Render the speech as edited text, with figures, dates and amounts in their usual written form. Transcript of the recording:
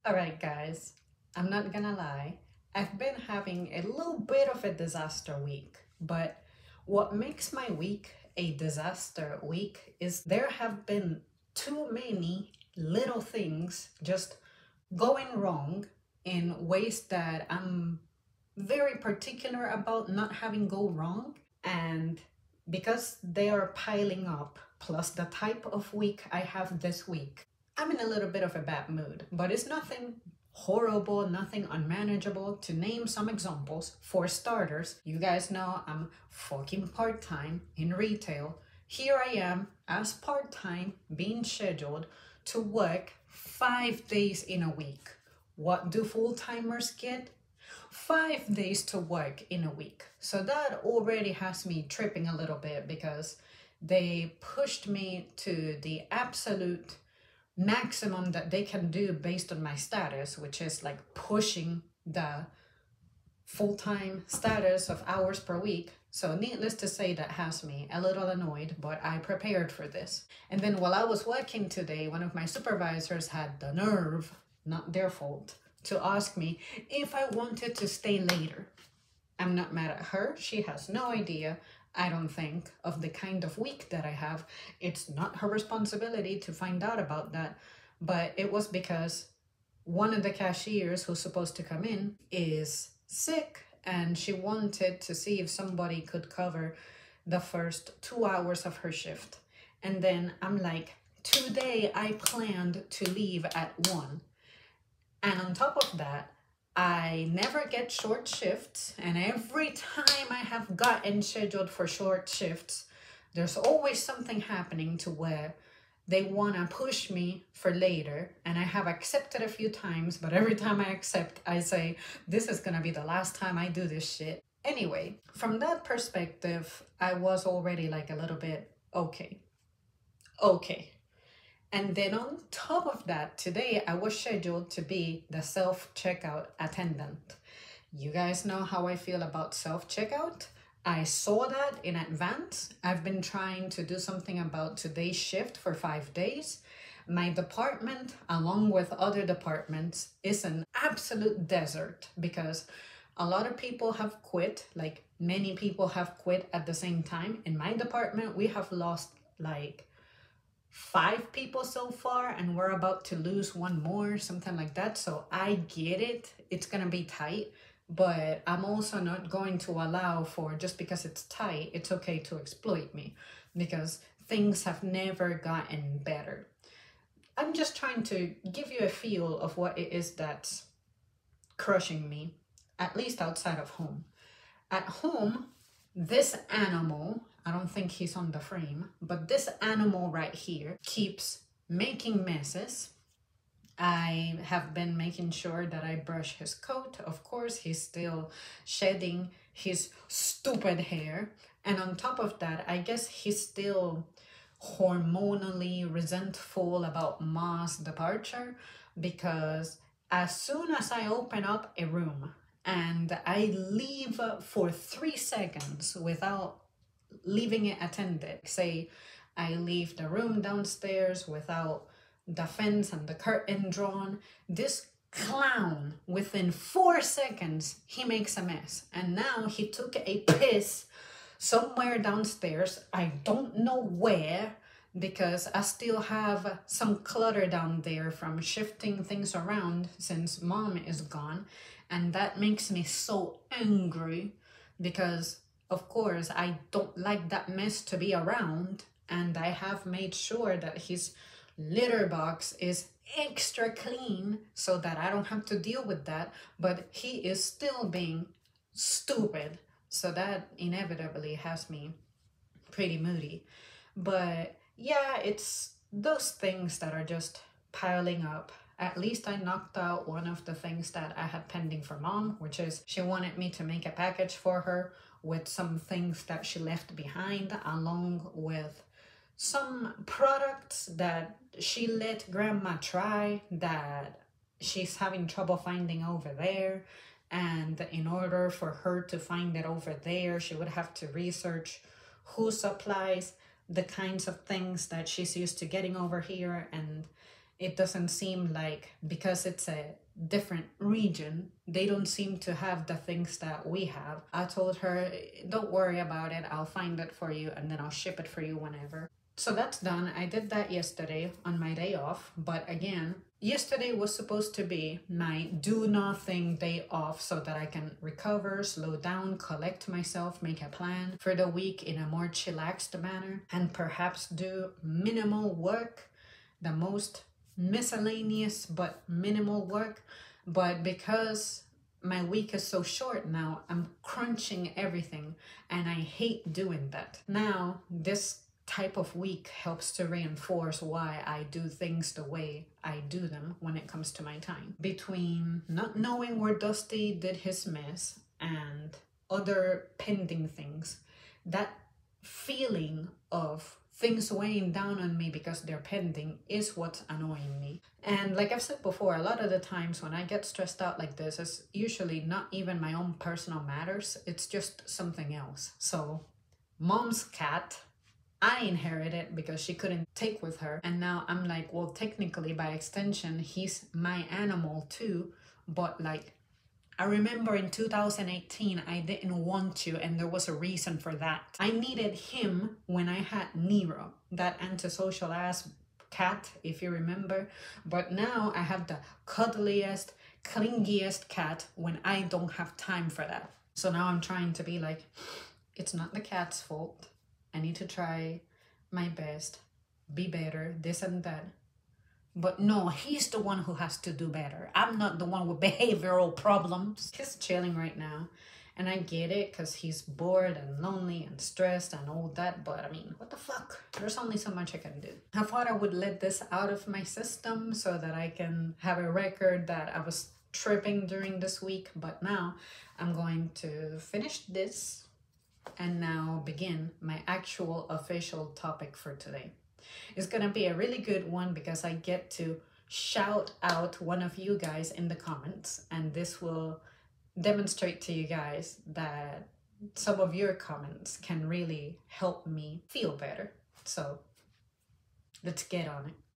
Alright, guys, I'm not gonna lie. I've been having a little bit of a disaster week, but what makes my week a disaster week is there have been too many little things just going wrong in ways that I'm very particular about not having go wrong. And because they are piling up, plus the type of week I have this week, I'm in a little bit of a bad mood, but it's nothing horrible, nothing unmanageable. To name some examples, for starters, you guys know I'm fucking part time in retail. Here I am as part time being scheduled to work 5 days in a week. What do full timers get? 5 days to work in a week. So that already has me tripping a little bit because they pushed me to the absolute maximum that they can do based on my status, which is like pushing the full-time status of hours per week. So needless to say, that has me a little annoyed, but I prepared for this. And then while I was working today, one of my supervisors had the nerve, not their fault, to ask me if I wanted to stay later. I'm not mad at her. She has no idea, I don't think, of the kind of week that I have. It's not her responsibility to find out about that. But it was because one of the cashiers who's supposed to come in is sick, and she wanted to see if somebody could cover the first 2 hours of her shift. And then I'm like, today I planned to leave at 1. And on top of that, I never get short shifts, and every time I have gotten scheduled for short shifts, there's always something happening to where they want to push me for later, and I have accepted a few times, but every time I accept, I say, this is gonna be the last time I do this shit. Anyway, from that perspective, I was already like a little bit okay. And then on top of that, today I was scheduled to be the self-checkout attendant. You guys know how I feel about self-checkout. I saw that in advance. I've been trying to do something about today's shift for 5 days. My department, along with other departments, is an absolute desert because a lot of people have quit, like many people have quit at the same time. In my department, we have lost like 5 people so far, and we're about to lose one more, something like that. So I get it, it's gonna be tight, but I'm also not going to allow for, just because it's tight, it's okay to exploit me, because things have never gotten better. I'm just trying to give you a feel of what it is that's crushing me, at least outside of home. At home, this animal, I don't think he's on the frame, but this animal right here keeps making messes. I have been making sure that I brush his coat. Of course, he's still shedding his stupid hair. And on top of that, I guess he's still hormonally resentful about Ma's departure, because as soon as I open up a room and I leave for 3 seconds without leaving it attended, say I leave the room downstairs without the fence and the curtain drawn, this clown, within 4 seconds, he makes a mess. And now he took a piss somewhere downstairs. I don't know where, because I still have some clutter down there from shifting things around since Mom is gone. And that makes me so angry because, of course, I don't like that mess to be around. And I have made sure that his litter box is extra clean so that I don't have to deal with that. But he is still being stupid. So that inevitably has me pretty moody. But yeah, it's those things that are just piling up. At least I knocked out one of the things that I had pending for Mom, which is she wanted me to make a package for her with some things that she left behind, along with some products that she let Grandma try that she's having trouble finding over there. And in order for her to find it over there, she would have to research who supplies the kinds of things that she's used to getting over here. And It doesn't seem like, because it's a different region, they don't seem to have the things that we have. I told her, don't worry about it, I'll find it for you and then I'll ship it for you whenever. So that's done. I did that yesterday on my day off, but again, yesterday was supposed to be my do nothing day off so that I can recover, slow down, collect myself, make a plan for the week in a more chillaxed manner, and perhaps do minimal work, the most miscellaneous but minimal work. But because my week is so short now, I'm crunching everything and I hate doing that. Now, this type of week helps to reinforce why I do things the way I do them when it comes to my time. Between not knowing where Dusty did his mess and other pending things, that feeling of things weighing down on me because they're pending is what's annoying me. And like I've said before, a lot of the times when I get stressed out like this, it's usually not even my own personal matters, it's just something else. So mom's cat, I inherited because she couldn't take with her. And now I'm like, well, technically by extension, he's my animal too. But like, I remember in 2018, I didn't want you, and there was a reason for that. I needed him when I had Nero, that antisocial ass cat, if you remember. But now I have the cuddliest, clingiest cat when I don't have time for that. So now I'm trying to be like, it's not the cat's fault. I need to try my best, be better, this and that. But no, he's the one who has to do better. I'm not the one with behavioral problems. He's chilling right now. And I get it because he's bored and lonely and stressed and all that. But I mean, what the fuck? There's only so much I can do. I thought I would let this out of my system so that I can have a record that I was tripping during this week. But now I'm going to finish this and now begin my actual official topic for today. It's gonna be a really good one because I get to shout out one of you guys in the comments, and this will demonstrate to you guys that some of your comments can really help me feel better. So let's get on it.